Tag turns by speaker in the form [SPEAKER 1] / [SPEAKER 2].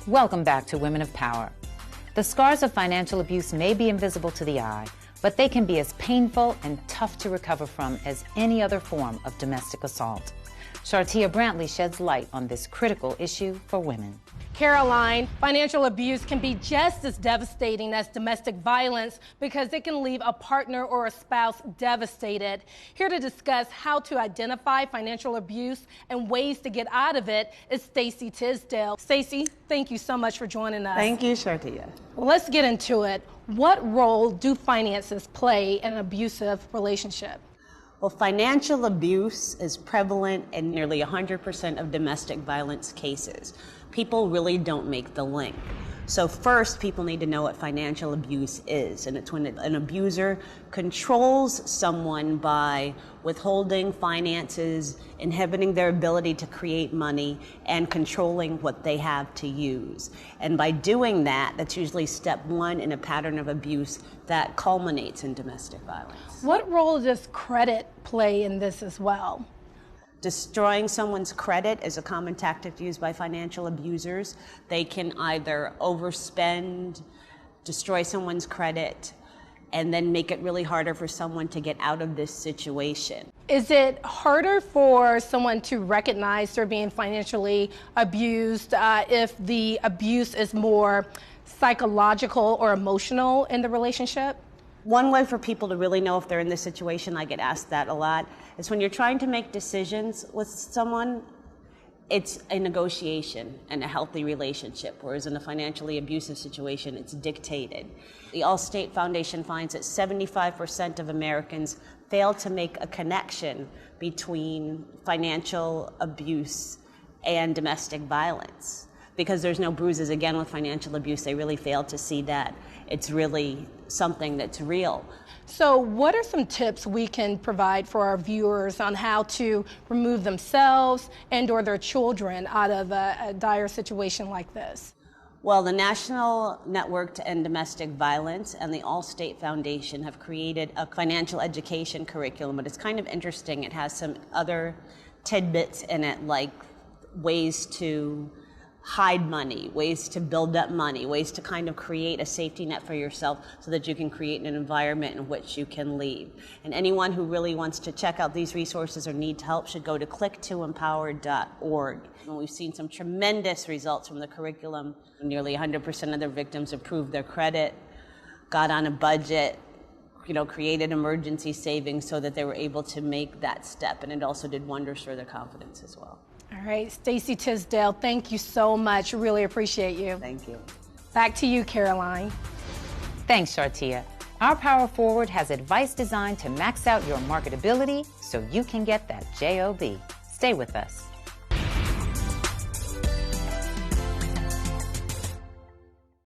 [SPEAKER 1] Welcome back to Women of Power. The scars of financial abuse may be invisible to the eye, but they can be as painful and tough to recover from as any other form of domestic assault. Shartia Brantley sheds light on this critical issue for women.
[SPEAKER 2] Caroline, financial abuse can be just as devastating as domestic violence because it can leave a partner or a spouse devastated. Here to discuss how to identify financial abuse and ways to get out of it is Stacey Tisdale. Stacey, thank you so much for joining us.
[SPEAKER 3] Thank you, Shartia.
[SPEAKER 2] Well, let's get into it. What role do finances play in an abusive relationship?
[SPEAKER 3] Well, financial abuse is prevalent in nearly 100% of domestic violence cases. People really don't make the link. So first, people need to know what financial abuse is, and it's when an abuser controls someone by withholding finances, inhibiting their ability to create money, and controlling what they have to use. And by doing that, that's usually step one in a pattern of abuse that culminates in domestic violence.
[SPEAKER 2] What role does credit play in this as well?
[SPEAKER 3] Destroying someone's credit is a common tactic used by financial abusers. They can either overspend, destroy someone's credit, and then make it really harder for someone to get out of this situation.
[SPEAKER 2] Is it harder for someone to recognize they're being financially abused if the abuse is more psychological or emotional in the relationship?
[SPEAKER 3] One way for people to really know if they're in this situation, I get asked that a lot, is when you're trying to make decisions with someone, it's a negotiation and a healthy relationship, whereas in a financially abusive situation, it's dictated. The Allstate Foundation finds that 75% of Americans fail to make a connection between financial abuse and domestic violence. Because there's no bruises, again, with financial abuse, they really fail to see that it's really something that's real.
[SPEAKER 2] So what are some tips we can provide for our viewers on how to remove themselves and or their children out of a dire situation like this?
[SPEAKER 3] Well, the National Network to End Domestic Violence and the Allstate Foundation have created a financial education curriculum, but it's kind of interesting. It has some other tidbits in it, like ways to hide money, ways to build up money, ways to kind of create a safety net for yourself so that you can create an environment in which you can leave. And anyone who really wants to check out these resources or need help should go to click2empower.org. And we've seen some tremendous results from the curriculum. Nearly 100% of their victims improved their credit, got on a budget, created emergency savings so that they were able to make that step. And it also did wonders for their confidence as well.
[SPEAKER 2] All right, Stacey Tisdale, thank you so much. Really appreciate you.
[SPEAKER 3] Thank you.
[SPEAKER 2] Back to you, Caroline.
[SPEAKER 1] Thanks, Shartia. Our Power Forward has advice designed to max out your marketability so you can get that JOB. Stay with us.